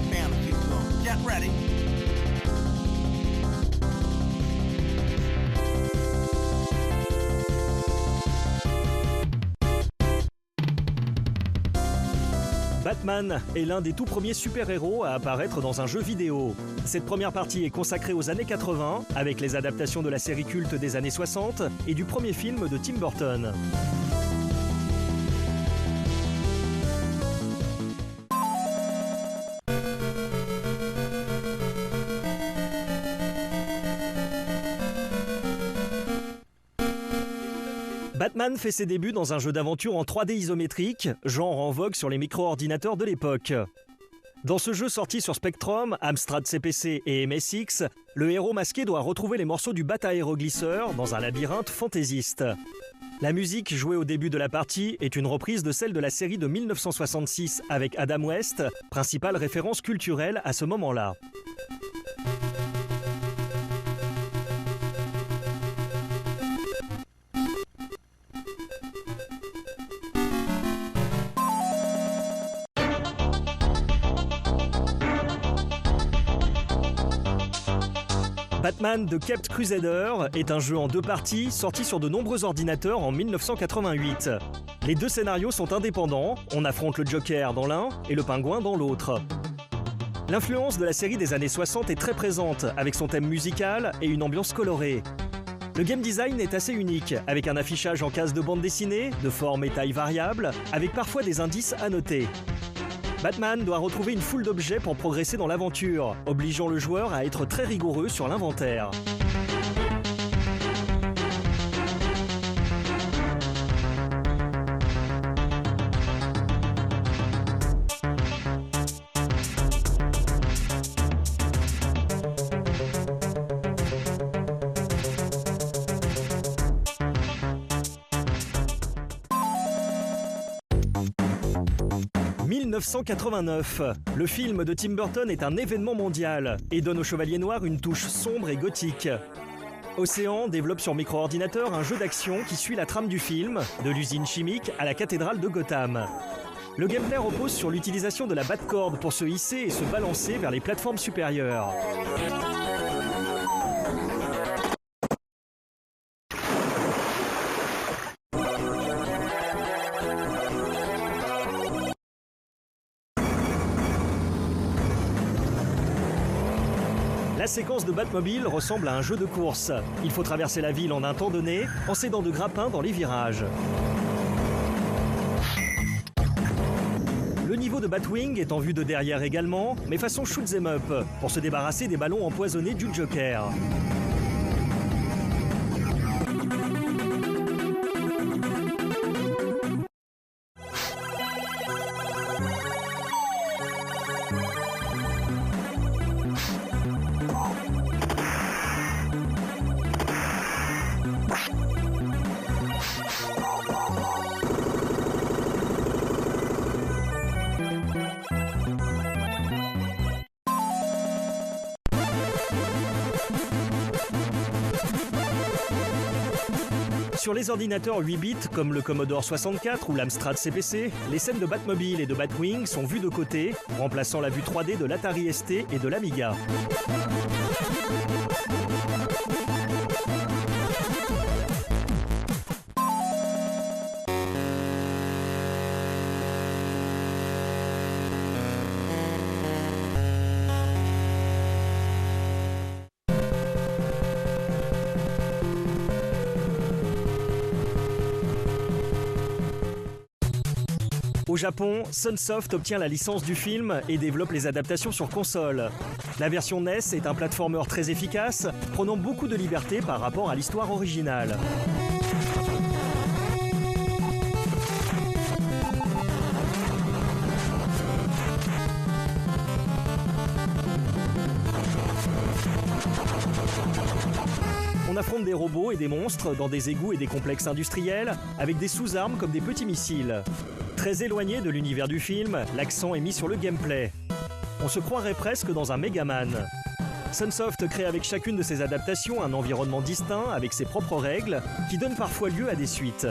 the band will keep going. Get ready. Batman est l'un des tout premiers super-héros à apparaître dans un jeu vidéo. Cette première partie est consacrée aux années 80, avec les adaptations de la série culte des années 60 et du premier film de Tim Burton. Batman fait ses débuts dans un jeu d'aventure en 3D isométrique, genre en vogue sur les micro-ordinateurs de l'époque. Dans ce jeu sorti sur Spectrum, Amstrad CPC et MSX, le héros masqué doit retrouver les morceaux du bat-aéroglisseur dans un labyrinthe fantaisiste. La musique jouée au début de la partie est une reprise de celle de la série de 1966 avec Adam West, principale référence culturelle à ce moment-là. Batman The Kept Crusader est un jeu en 2 parties sorti sur de nombreux ordinateurs en 1988. Les 2 scénarios sont indépendants, on affronte le Joker dans l'un et le Pingouin dans l'autre. L'influence de la série des années 60 est très présente avec son thème musical et une ambiance colorée. Le game design est assez unique, avec un affichage en case de bande dessinée, de forme et taille variables, avec parfois des indices à noter. Batman doit retrouver une foule d'objets pour progresser dans l'aventure, obligeant le joueur à être très rigoureux sur l'inventaire. « 1989. Le film de Tim Burton est un événement mondial et donne au Chevalier Noir une touche sombre et gothique. Océan développe sur micro-ordinateur un jeu d'action qui suit la trame du film, de l'usine chimique à la cathédrale de Gotham. Le gameplay repose sur l'utilisation de la Batcorde pour se hisser et se balancer vers les plateformes supérieures. La séquence de Batmobile ressemble à un jeu de course. Il faut traverser la ville en un temps donné, en s'aidant de grappins dans les virages. Le niveau de Batwing est en vue de derrière également, mais façon shoot 'em up, pour se débarrasser des ballons empoisonnés du Joker. Sur les ordinateurs 8 bits comme le Commodore 64 ou l'Amstrad CPC, les scènes de Batmobile et de Batwing sont vues de côté, remplaçant la vue 3D de l'Atari ST et de l'Amiga. Au Japon, Sunsoft obtient la licence du film et développe les adaptations sur console. La version NES est un platformer très efficace, prenant beaucoup de liberté par rapport à l'histoire originale. On affronte des robots et des monstres dans des égouts et des complexes industriels, avec des sous-armes comme des petits missiles. Très éloigné de l'univers du film, l'accent est mis sur le gameplay. On se croirait presque dans un Megaman. Sunsoft crée avec chacune de ses adaptations un environnement distinct avec ses propres règles, qui donnent parfois lieu à des suites.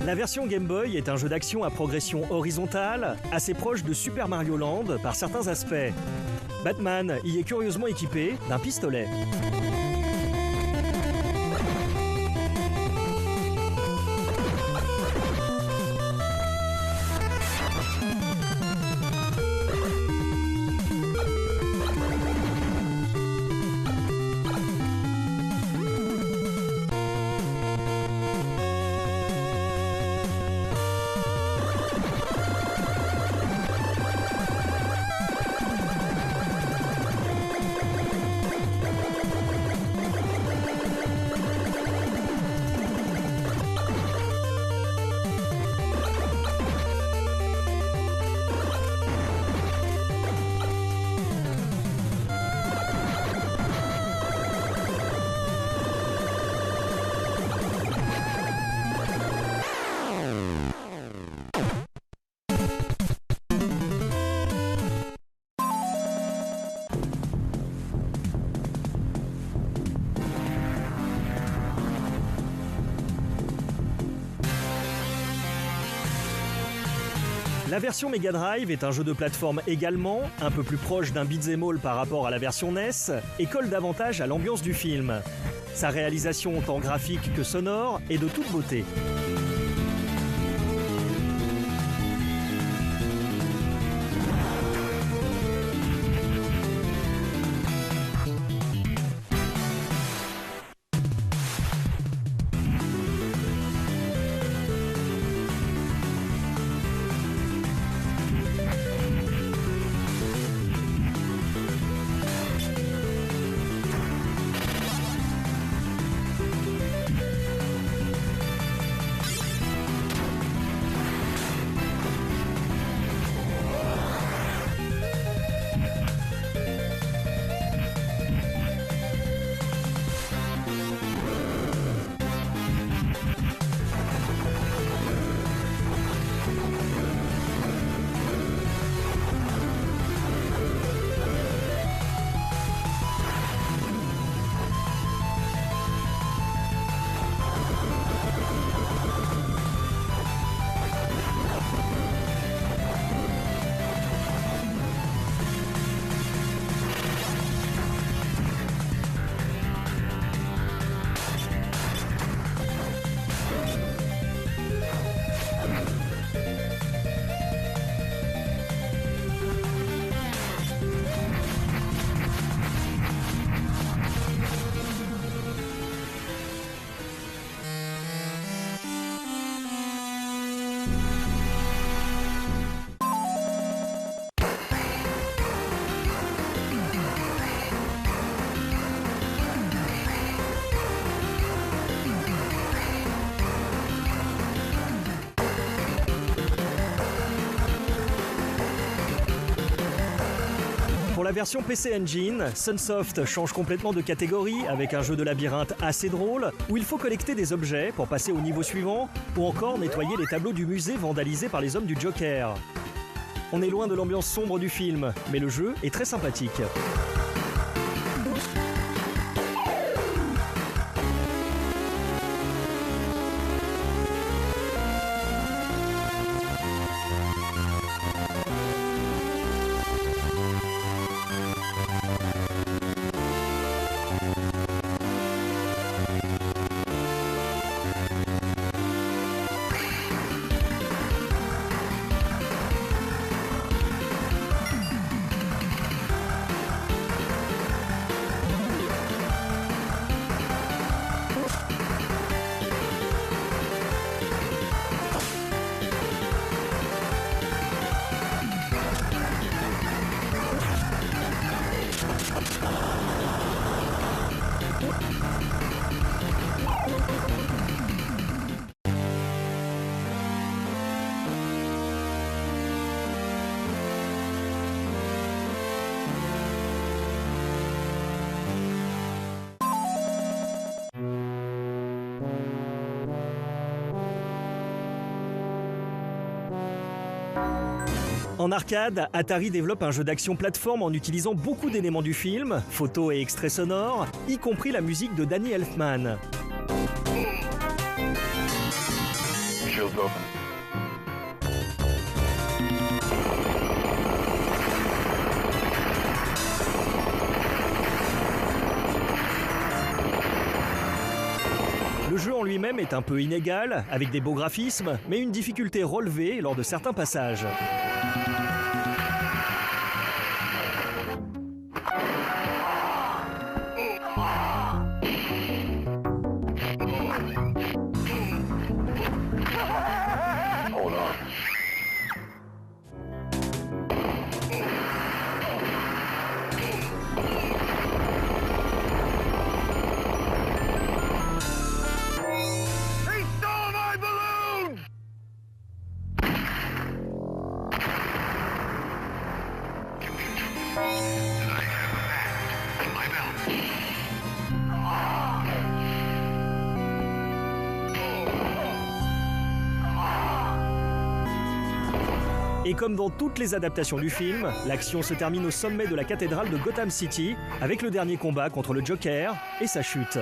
La version Game Boy est un jeu d'action à progression horizontale, assez proche de Super Mario Land par certains aspects. Batman y est curieusement équipé d'un pistolet. La version Mega Drive est un jeu de plateforme également, un peu plus proche d'un beat'em all par rapport à la version NES, et colle davantage à l'ambiance du film. Sa réalisation tant graphique que sonore est de toute beauté. Pour la version PC Engine, Sunsoft change complètement de catégorie avec un jeu de labyrinthe assez drôle où il faut collecter des objets pour passer au niveau suivant ou encore nettoyer les tableaux du musée vandalisés par les hommes du Joker. On est loin de l'ambiance sombre du film, mais le jeu est très sympathique. En arcade, Atari développe un jeu d'action plateforme en utilisant beaucoup d'éléments du film, photos et extraits sonores, y compris la musique de Danny Elfman. Joe window's open. Le jeu en lui-même est un peu inégal, avec des beaux graphismes, mais une difficulté relevée lors de certains passages. Hold on. He stole my balloon! I have a bag in my belt. Et comme dans toutes les adaptations du film, l'action se termine au sommet de la cathédrale de Gotham City, avec le dernier combat contre le Joker et sa chute.